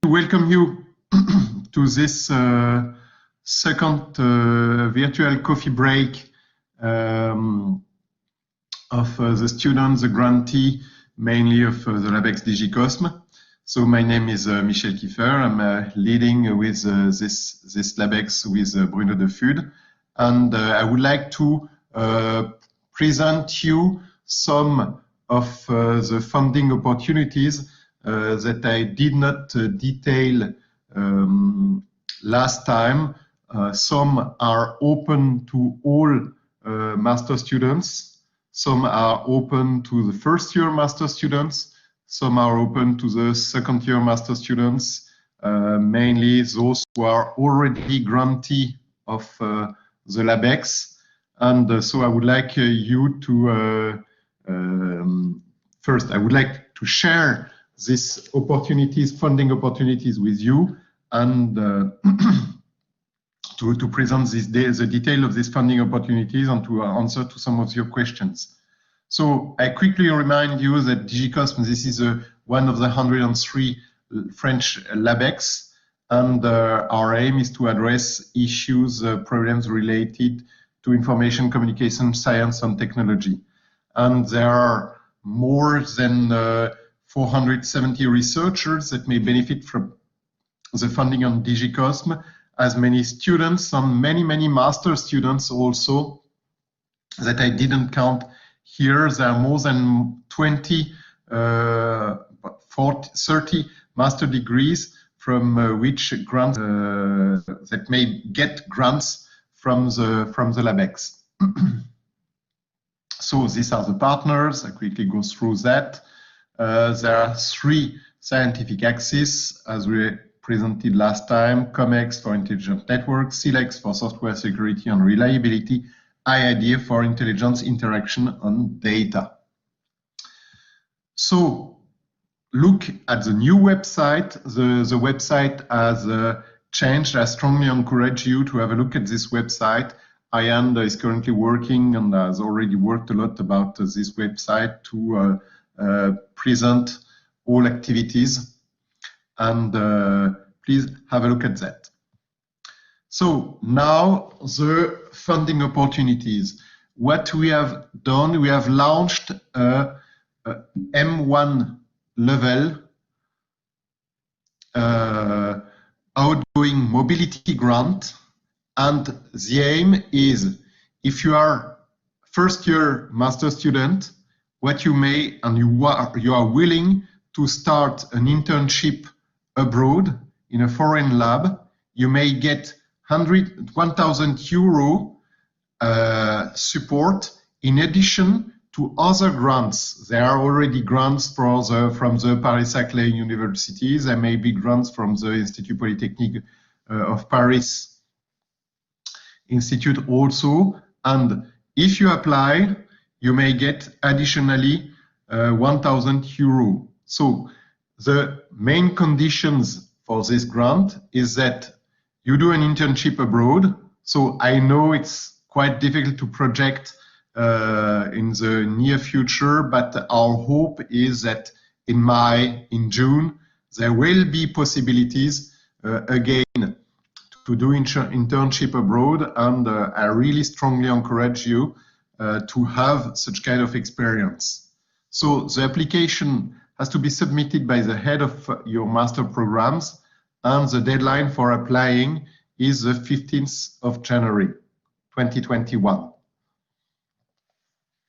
to welcome you to this second virtual coffee break of the students, the grantee, mainly of the Labex DigiCosme. So my name is Michel Kieffer. I'm leading with this Labex with Bruno de Fude, and I would like to present you some of the funding opportunities that I did not detail last time. Some are open to all master students. Some are open to the first year master students. Some are open to the second year master students, mainly those who are already grantee of the Labex. And so I would like you to, first, I would like to share these opportunities, funding opportunities with you, and to present the detail of these funding opportunities and to answer to some of your questions. So I quickly remind you that DigiCosme, this is one of the 103 French Labex, and our aim is to address issues, problems related to information, communication, science, and technology. And there are more than 470 researchers that may benefit from the funding on DigiCosme, as many students and many master students also that I didn't count here. There are more than 30 master degrees from which grants that may get grants from the Labex. So these are the partners. I quickly go through that. There are 3 scientific axes, as we presented last time: COMEX for intelligent networks, SILEX for software security and reliability, IIDA for intelligence, interaction, and data. So look at the new website. The website has changed. I strongly encourage you to have a look at this website. Ayanda is currently working and has already worked a lot about this website to present all activities, and please have a look at that. So now the funding opportunities. What we have done, we have launched a M1 level outgoing mobility grant, and the aim is, if you are first year master student, what you may, and you are willing to start an internship abroad in a foreign lab, you may get 1,000 euro support in addition to other grants. There are already grants from the Paris-Saclay University. There may be grants from the Institut Polytechnique of Paris Institute also. And if you apply, you may get additionally 1,000 euro. So the main conditions for this grant is that you do an internship abroad. So I know it's quite difficult to project in the near future, but our hope is that in June, there will be possibilities again to do internship abroad, and I really strongly encourage you to have such kind of experience. So the application has to be submitted by the head of your master programs, and the deadline for applying is the 15th of January, 2021.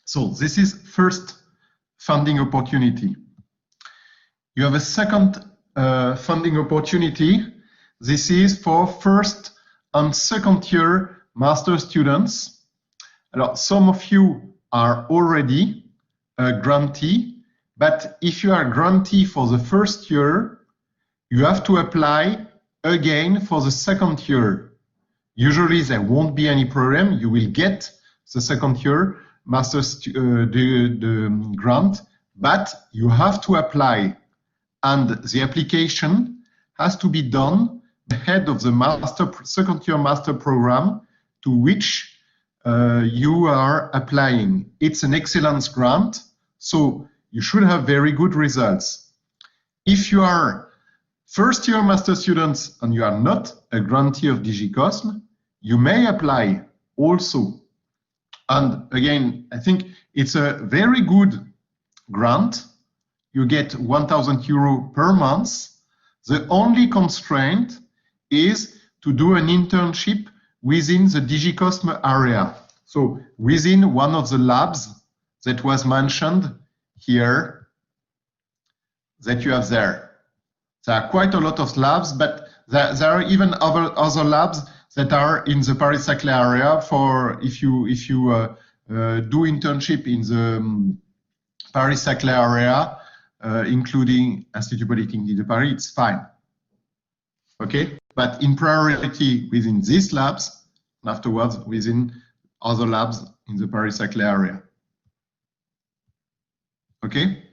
So this is first funding opportunity. You have a second funding opportunity. This is for first and second year master students. Some of you are already a grantee, but if you are a grantee for the first year, you have to apply again for the second year. Usually there won't be any problem. You will get the second year master's the grant, but you have to apply, and the application has to be done by the head of the second year master program to which you are applying. It's an excellence grant, so you should have very good results. If you are first-year master students and you are not a grantee of DigiCosme, you may apply also. And again, I think it's a very good grant. You get 1,000 euro per month. The only constraint is to do an internship within the DigiCosme area. So within one of the labs that was mentioned here that you have there. There are quite a lot of labs, but there are even other labs that are in the Paris-Saclay area. For if you do internship in the Paris-Saclay area, including Institut Polytechnique de Paris, it's fine. Okay, but in priority within these labs, and afterwards within other labs in the Paris-Saclay area. Okay,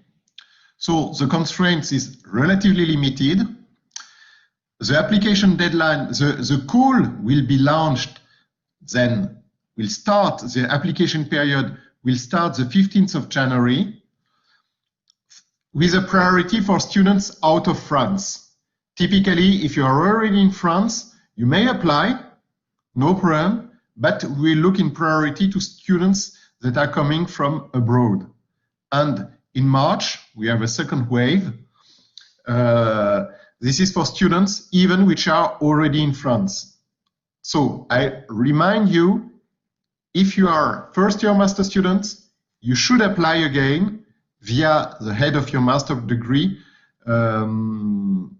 so the constraints is relatively limited. The application deadline, the call will be launched, then will start, the application period will start the 15th of January with a priority for students out of France. Typically, if you are already in France, you may apply, no problem, but we look in priority to students that are coming from abroad. And in March, we have a second wave. This is for students even which are already in France. So I remind you, if you are first-year master students, you should apply again via the head of your master degree for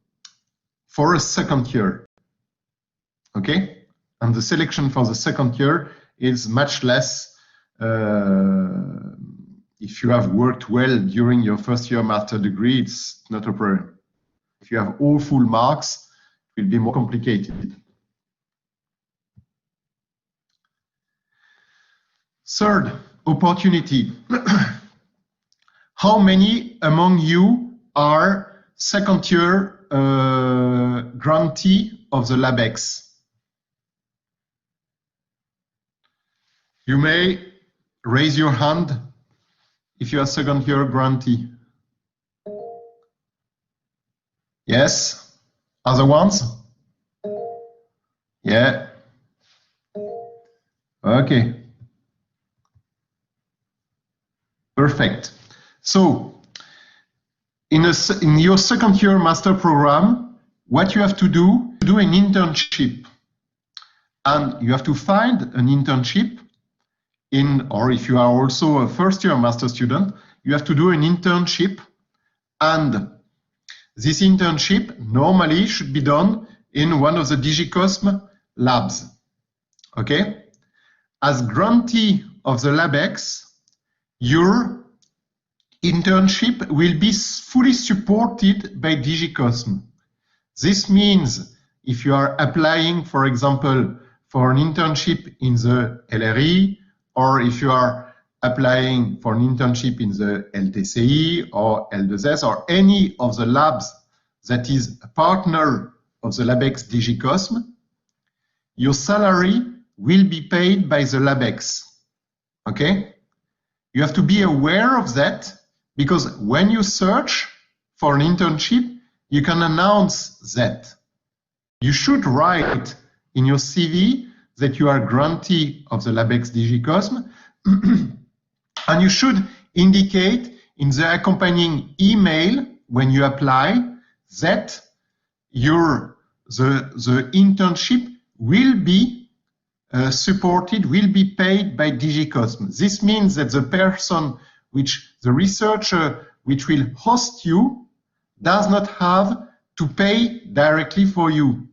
a second year. Okay? And the selection for the second year is much less if you have worked well during your first year master degree, it's not a problem. If you have all full marks, it will be more complicated. Third opportunity. How many among you are second year grantee of the Labex? You may raise your hand if you are second year grantee. Yes? Other ones? Yeah. Okay. Perfect. So, in your second year master program, what you have to do an internship. And you have to find an internship or if you are also a first year master student, you have to do an internship, and this internship normally should be done in one of the DigiCosme labs. Okay? As grantee of the Labex, your internship will be fully supported by DigiCosme. This means if you are applying, for example, for an internship in the LRI, or if you are applying for an internship in the LTCI or L2S or any of the labs that is a partner of the Labex DigiCosme, your salary will be paid by the Labex. Okay? You have to be aware of that, because when you search for an internship, you can announce that. You should write in your CV that you are grantee of the Labex DigiCosme, and you should indicate in the accompanying email when you apply that the internship will be supported, will be paid by DigiCosme. This means that the researcher which will host you does not have to pay directly for you.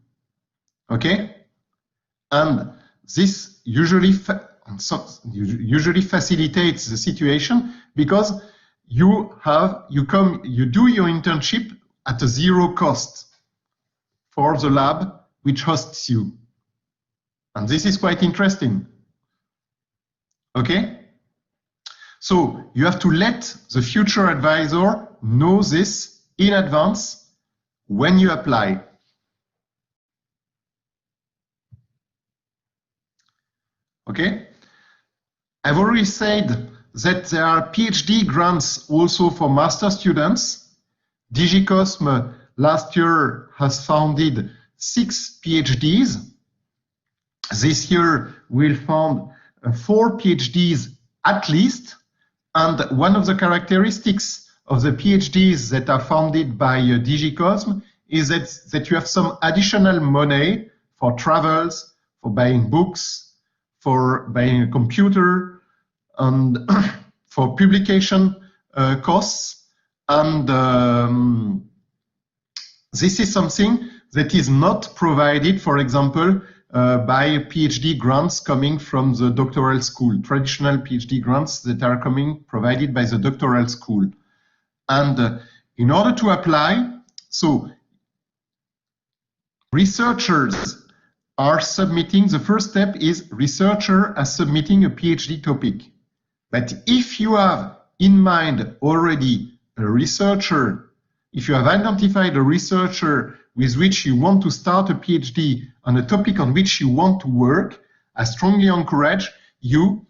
Okay? And this usually facilitates the situation, because you do your internship at a zero cost for the lab which hosts you. And this is quite interesting. Okay? So you have to let the future advisor know this in advance when you apply. Okay? I've already said that there are PhD grants also for master students. DigiCosme last year has founded 6 PhDs. This year we'll found 4 PhDs at least, and one of the characteristics of the PhDs that are funded by DigiCosme is that you have some additional money for travels, for buying books, for buying a computer, and for publication costs. And this is something that is not provided, for example, by PhD grants coming from the doctoral school, traditional PhD grants that are provided by the doctoral school. And in order to apply, so researchers are submitting, the first step is researcher are submitting a PhD topic. But if you have in mind already a researcher, if you have identified a researcher with which you want to start a PhD on a topic on which you want to work, I strongly encourage you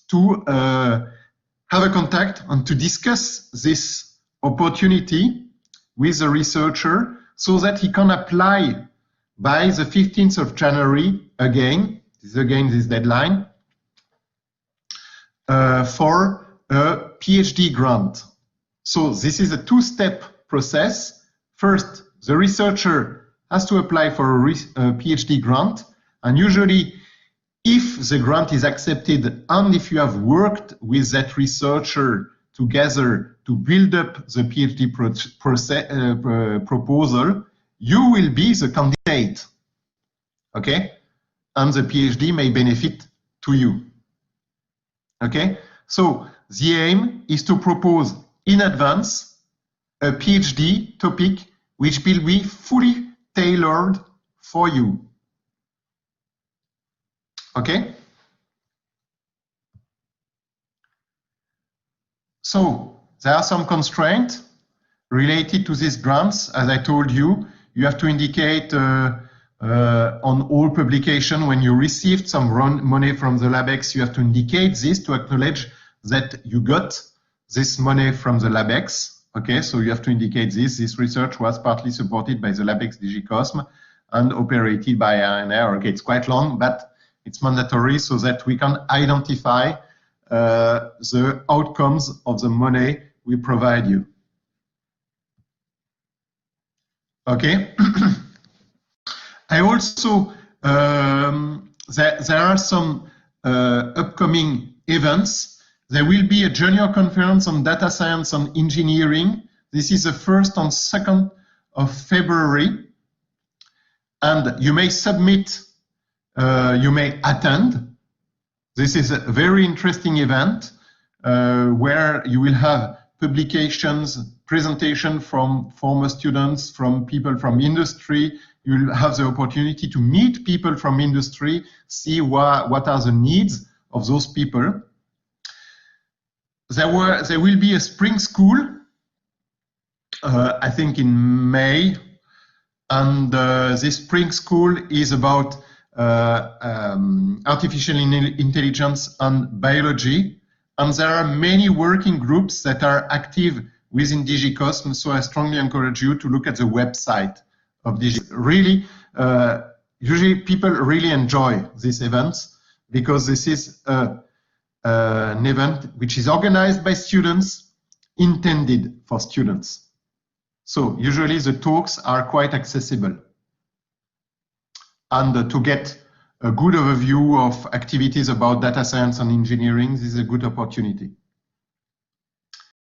to have a contact and to discuss this opportunity with the researcher so that he can apply by the 15th of January again this deadline for a PhD grant. So this is a two-step process. First, the researcher has to apply for a PhD grant, and usually if the grant is accepted and if you have worked with that researcher together to build up the PhD proposal, you will be the candidate, okay? And the PhD may benefit to you, okay? So the aim is to propose in advance a PhD topic which will be fully tailored for you, okay? So there are some constraints related to these grants. As I told you, you have to indicate on all publication when you received some money from the Labex, you have to indicate this to acknowledge that you got this money from the Labex. Okay, so you have to indicate this. This research was partly supported by the Labex DigiCosme and operated by ANR. Okay, it's quite long, but it's mandatory so that we can identify the outcomes of the money we provide you. Okay. I also, there are some upcoming events. There will be a junior conference on data science and engineering. This is the 1st and 2nd of February. And you may submit, you may attend. This is a very interesting event where you will have publications, presentation from former students, from people from industry. You will have the opportunity to meet people from industry, see what are the needs of those people. There will be a spring school, I think in May, and this spring school is about artificial intelligence and biology, and there are many working groups that are active within DigiCosme, so I strongly encourage you to look at the website of DigiCosme. Really, usually people really enjoy these events because this is an event which is organized by students, intended for students. So usually the talks are quite accessible. And to get a good overview of activities about data science and engineering, this is a good opportunity.